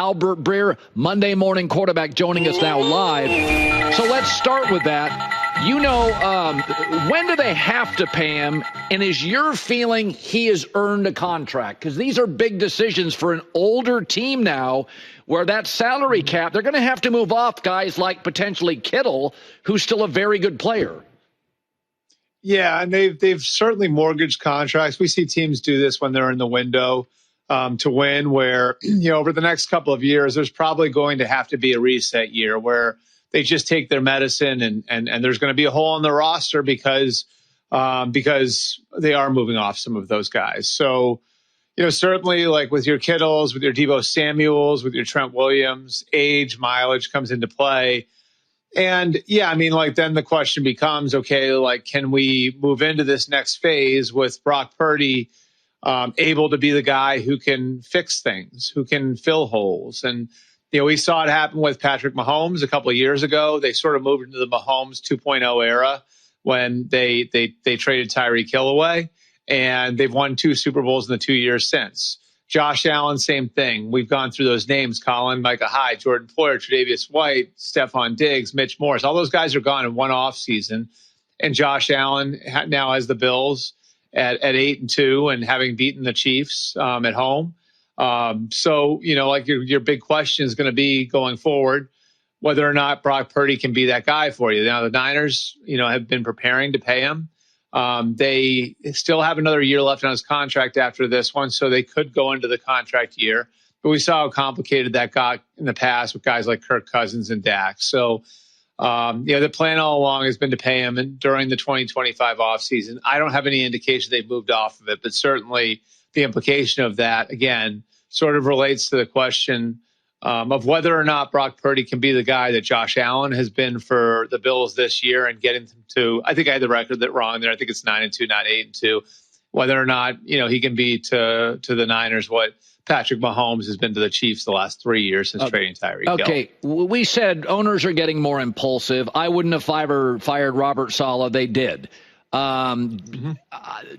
Albert Breer, Monday Morning Quarterback, joining us now live. So let's start with that. You know, when do they have to pay him? And is your feeling he has earned a contract? Because these are big decisions for an older team now where that salary cap, they're going to have to move off guys like potentially Kittle, who's still a very good player. Yeah, and they've certainly mortgaged contracts. We see teams do this when they're in the window to win, where, you know, over the next couple of years, there's probably going to have to be a reset year where they just take their medicine and there's going to be a hole in the roster because they are moving off some of those guys. So, you know, certainly like with your Kittles, with your Deebo Samuels, with your Trent Williams, age, mileage comes into play. And yeah, I mean, like then the question becomes, okay, like can we move into this next phase with Brock Purdy able to be the guy who can fix things, who can fill holes? And you know, we saw it happen with Patrick Mahomes a couple of years ago. They sort of moved into the Mahomes 2.0 era when they traded Tyreek Hill away, and they've won 2 Super Bowls in the 2 years since. Josh Allen, same thing. We've gone through those names: Colin, Micah Hyde, Jordan Poyer, Tre'Davious White, Stephon Diggs, Mitch Morse. All those guys are gone in one offseason. And Josh Allen now has the Bills at 8-2 and having beaten the Chiefs at home. So, you know, like your big question is going to be going forward, whether or not Brock Purdy can be that guy for you. Now, the Niners, you know, have been preparing to pay him. They still have another year left on his contract after this one, so they could go into the contract year. But we saw how complicated that got in the past with guys like Kirk Cousins and Dak. So, you know, the plan all along has been to pay him during the 2025 offseason. I don't have any indication they've moved off of it, but certainly the implication of that, again, sort of relates to the question of whether or not Brock Purdy can be the guy that Josh Allen has been for the Bills this year and getting them to, I think I had the record that wrong there. I think it's 9-2, not 8-2. Whether or not, you know, he can be to the Niners what Patrick Mahomes has been to the Chiefs the last 3 years since trading Tyreek Hill. Okay, we said owners are getting more impulsive. I wouldn't have fired Robert Saleh. They did.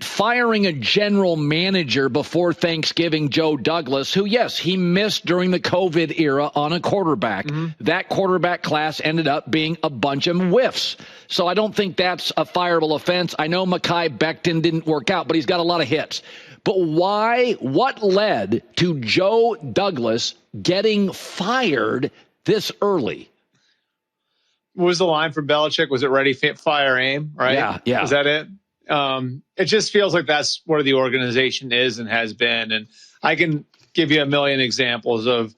Firing a general manager before Thanksgiving, Joe Douglas, who, yes, he missed during the COVID era on a quarterback. That quarterback class ended up being a bunch of whiffs. So I don't think that's a fireable offense. I know Mekhi Becton didn't work out, but he's got a lot of hits. But why? What led to Joe Douglas getting fired this early? What was the line from Belichick? Was it ready, fire, aim? Right? Yeah. Is that it? It just feels like that's where the organization is and has been. And I can give you a million examples of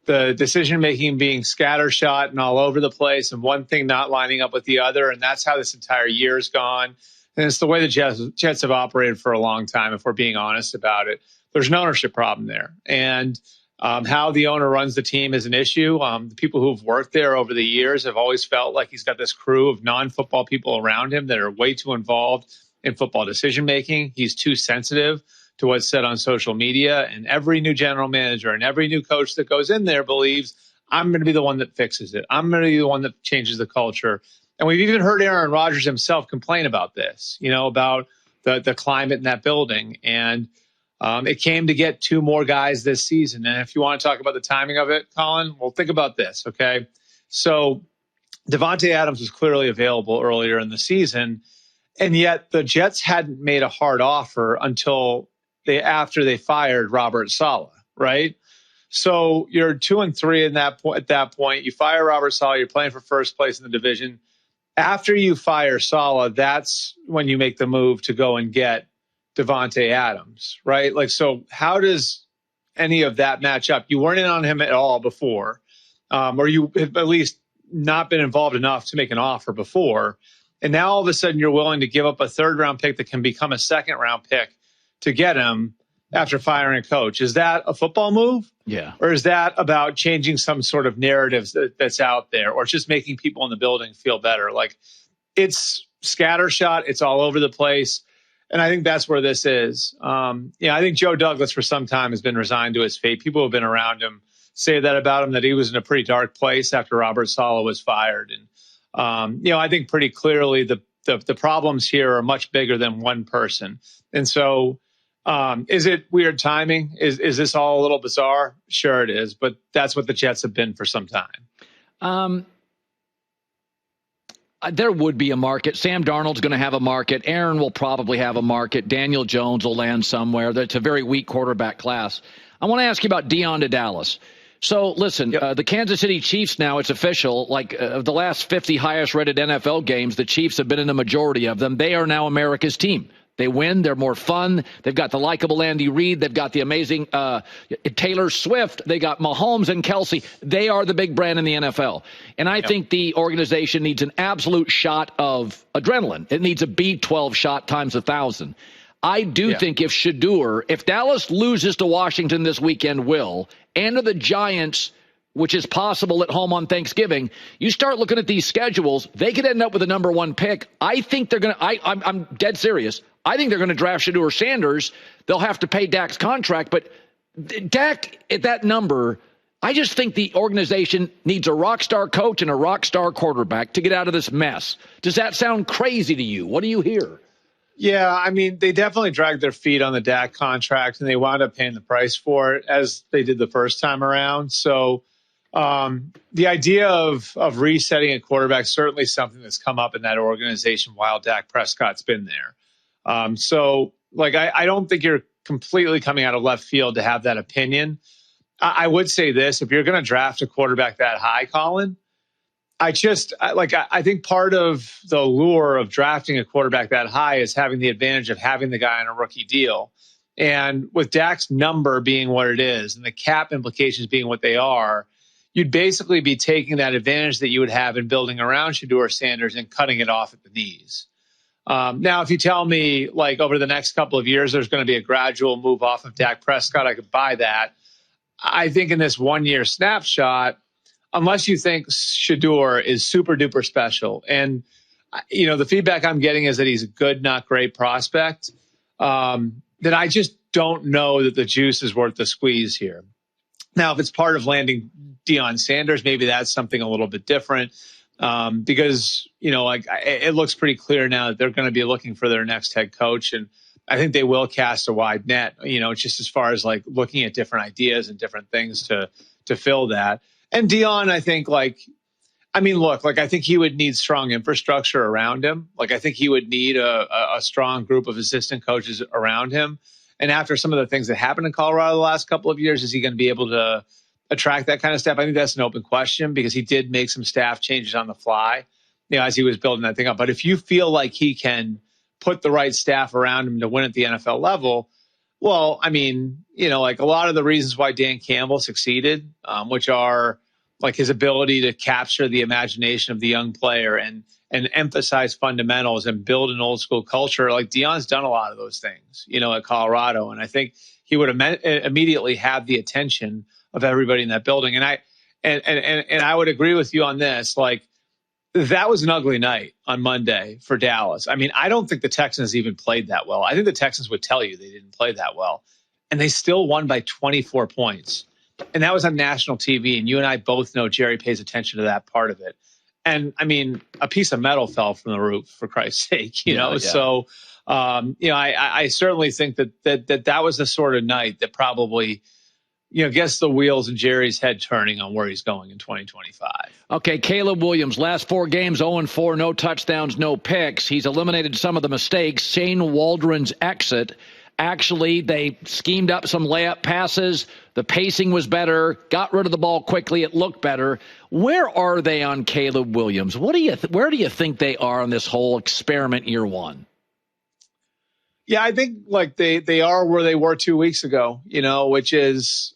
the decision-making being scattershot and all over the place and one thing not lining up with the other. And that's how this entire year has gone. And it's the way the Jets have operated for a long time, if we're being honest about it. There's an ownership problem there. And how the owner runs the team is an issue. The people who've worked there over the years have always felt like he's got this crew of non-football people around him that are way too involved in football decision-making. He's too sensitive to what's said on social media. And every new general manager and every new coach that goes in there believes, I'm going to be the one that fixes it. I'm going to be the one that changes the culture. And we've even heard Aaron Rodgers himself complain about this, you know, about the climate in that building. And it came to get 2 more guys this season. And if you want to talk about the timing of it, Colin, well, think about this, okay? So Davante Adams was clearly available earlier in the season, and yet the Jets hadn't made a hard offer until after they fired Robert Saleh, right? So you're 2-3 at that point. You fire Robert Saleh. You're playing for first place in the division. After you fire Saleh, that's when you make the move to go and get Davante Adams, right? Like, so how does any of that match up? You weren't in on him at all before, or you have at least not been involved enough to make an offer before. And now all of a sudden you're willing to give up a 3rd-round pick that can become a 2nd-round pick to get him after firing a coach. Is that a football move? Yeah. Or is that about changing some sort of narrative that's out there, or just making people in the building feel better? Like, it's scattershot. It's all over the place. And I think that's where this is. I think Joe Douglas for some time has been resigned to his fate. People who have been around him say that about him, that he was in a pretty dark place after Robert Saleh was fired. And, I think pretty clearly the problems here are much bigger than one person. And so Is it weird timing? Is this all a little bizarre? Sure it is, but that's what the Jets have been for some time. There would be a market. Sam Darnold's going to have a market. Aaron will probably have a market. Daniel Jones will land somewhere. That's a very weak quarterback class. I want to ask you about Deion to Dallas. So, listen, the Kansas City Chiefs now, it's official, of the last 50 highest-rated NFL games, the Chiefs have been in a majority of them. They are now America's team. They win. They're more fun. They've got the likable Andy Reid. They've got the amazing Taylor Swift. They got Mahomes and Kelsey. They are the big brand in the NFL. And I think the organization needs an absolute shot of adrenaline. It needs a B12 shot times 1,000. I do think if Dallas loses to Washington this weekend, and to the Giants, which is possible at home on Thanksgiving, you start looking at these schedules, they could end up with a number 1 pick. I think they're going to, I'm dead serious. I think they're going to draft Shedeur Sanders. They'll have to pay Dak's contract, but Dak at that number, I just think the organization needs a rock star coach and a rock star quarterback to get out of this mess. Does that sound crazy to you? What do you hear? Yeah, I mean, they definitely dragged their feet on the Dak contract, and they wound up paying the price for it, as they did the first time around. So the idea of resetting a quarterback is certainly something that's come up in that organization while Dak Prescott's been there. I don't think you're completely coming out of left field to have that opinion. I would say this: if you're going to draft a quarterback that high, Colin, I think part of the allure of drafting a quarterback that high is having the advantage of having the guy on a rookie deal. And with Dak's number being what it is and the cap implications being what they are, you'd basically be taking that advantage that you would have in building around Shedeur Sanders and cutting it off at the knees. Now, if you tell me over the next couple of years, there's going to be a gradual move off of Dak Prescott, I could buy that. I think in this 1-year snapshot, unless you think Shedeur is super duper special. And, the feedback I'm getting is that he's a good, not great prospect. Then I just don't know that the juice is worth the squeeze here. Now, if it's part of landing Deion Sanders, maybe that's something a little bit different. Because, it looks pretty clear now that they're going to be looking for their next head coach. And I think they will cast a wide net, just as far as looking at different ideas and different things to fill that. And Deion, I think, I think he would need strong infrastructure around him. I think he would need a strong group of assistant coaches around him. And after some of the things that happened in Colorado the last couple of years, is he going to be able to attract that kind of staff? I think that's an open question because he did make some staff changes on the fly, as he was building that thing up. But if you feel like he can put the right staff around him to win at the NFL level, well, a lot of the reasons why Dan Campbell succeeded, which are his ability to capture the imagination of the young player and emphasize fundamentals and build an old school culture. Deion's done a lot of those things, at Colorado. And I think he would immediately have the attention of everybody in that building. And I would agree with you on this. That was an ugly night on Monday for Dallas. I don't think the Texans even played that well. I think the Texans would tell you they didn't play that well. And they still won by 24 points. And that was on national TV. And you and I both know Jerry pays attention to that part of it. And, a piece of metal fell from the roof, for Christ's sake, Yeah. So, I certainly think that was the sort of night that probably – gets the wheels in Jerry's head turning on where he's going in 2025. Okay, Caleb Williams, last 4 games, 0-4, no touchdowns, no picks. He's eliminated some of the mistakes. Shane Waldron's exit. Actually, they schemed up some layup passes. The pacing was better. Got rid of the ball quickly. It looked better. Where are they on Caleb Williams? Where do you think they are on this whole experiment year 1? Yeah, I think they are where they were 2 weeks ago, which is,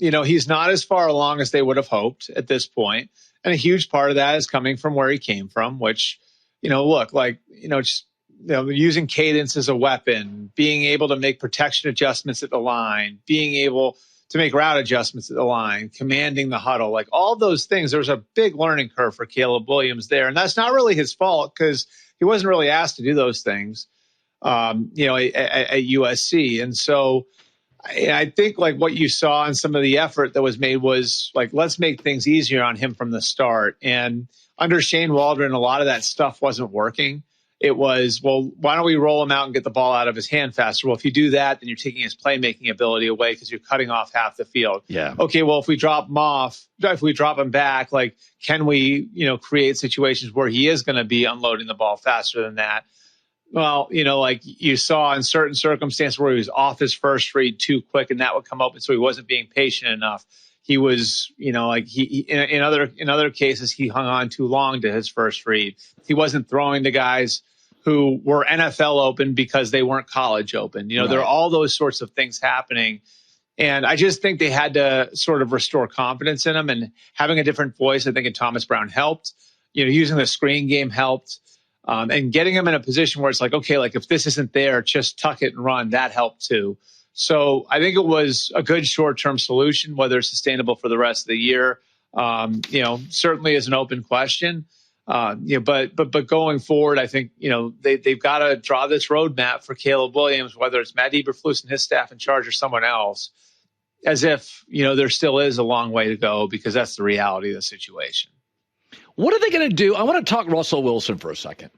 he's not as far along as they would have hoped at this point. And a huge part of that is coming from where he came from, which, using cadence as a weapon, being able to make protection adjustments at the line, being able to make route adjustments at the line, commanding the huddle, all those things. There's a big learning curve for Caleb Williams there. And that's not really his fault because he wasn't really asked to do those things. At USC. And so I think what you saw in some of the effort that was made was let's make things easier on him from the start. And under Shane Waldron, a lot of that stuff wasn't working. it was, well, why don't we roll him out and get the ball out of his hand faster? Well, if you do that, then you're taking his playmaking ability away because you're cutting off half the field. Yeah. Okay, well, if we drop him back, like, can we, create situations where he is going to be unloading the ball faster than that? Well, like you saw in certain circumstances where he was off his first read too quick and that would come open, so he wasn't being patient enough. He was, in other cases, he hung on too long to his first read. He wasn't throwing to guys who were NFL open because they weren't college open. Right. There are all those sorts of things happening. And I just think they had to sort of restore confidence in him, and having a different voice, I think, in Thomas Brown helped. Using the screen game helped. And getting him in a position where it's like, okay, like if this isn't there, just tuck it and run. That helped too. So I think it was a good short-term solution. Whether it's sustainable for the rest of the year, certainly is an open question. But going forward, I think, they've got to draw this roadmap for Caleb Williams, whether it's Matt Eberflus and his staff in charge or someone else, as if, there still is a long way to go, because that's the reality of the situation. What are they going to do? I want to talk Russell Wilson for a second.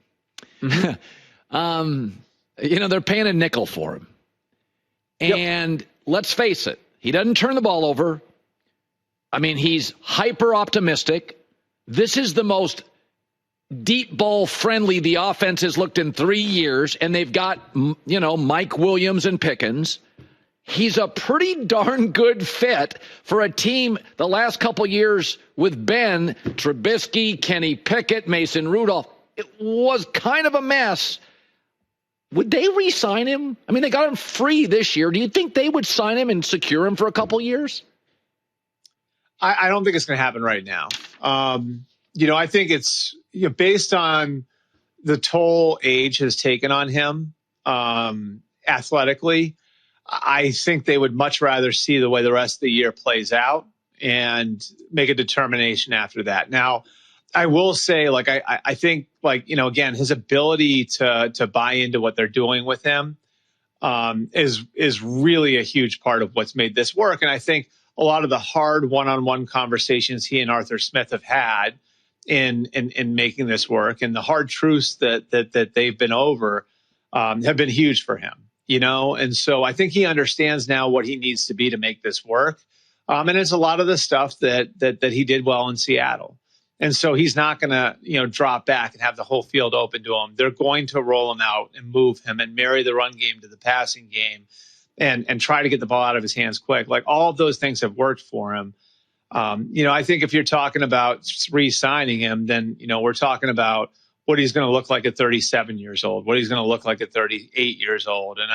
Mm-hmm. They're paying a nickel for him. And let's face it, he doesn't turn the ball over. I mean, he's hyper optimistic. This is the most deep ball friendly the offense has looked in 3 years, and they've got, Mike Williams and Pickens. He's a pretty darn good fit for a team the last couple years with Ben, Trubisky, Kenny Pickett, Mason Rudolph. It was kind of a mess. Would they re-sign him? I mean, they got him free this year. Do you think they would sign him and secure him for a couple years? I don't think it's going to happen right now. I think it's based on the toll age has taken on him athletically. I think they would much rather see the way the rest of the year plays out and make a determination after that. Now, I will say, I think, again, his ability to buy into what they're doing with him is really a huge part of what's made this work. And I think a lot of the hard one-on-one conversations he and Arthur Smith have had in making this work, and the hard truths that they've been over have been huge for him. And so I think he understands now what he needs to be to make this work. And it's a lot of the stuff that he did well in Seattle. And so he's not going to, drop back and have the whole field open to him. They're going to roll him out and move him and marry the run game to the passing game and try to get the ball out of his hands quick. Like, all of those things have worked for him. I think if you're talking about re-signing him, then, we're talking about what he's going to look like at 37 years old, what he's going to look like at 38 years old. And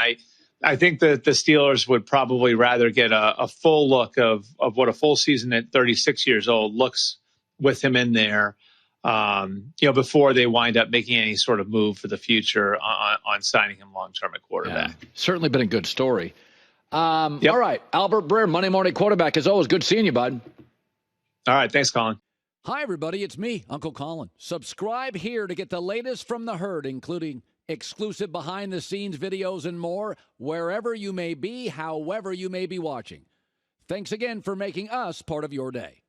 I think that the Steelers would probably rather get a full look of what a full season at 36 years old looks with him in there, before they wind up making any sort of move for the future on signing him long-term at quarterback. Yeah, certainly been a good story. All right, Albert Breer, Monday Morning Quarterback. As always, good seeing you, bud. All right, thanks, Colin. Hi, everybody. It's me, Uncle Colin. Subscribe here to get the latest from the herd, including exclusive behind-the-scenes videos and more, wherever you may be, however you may be watching. Thanks again for making us part of your day.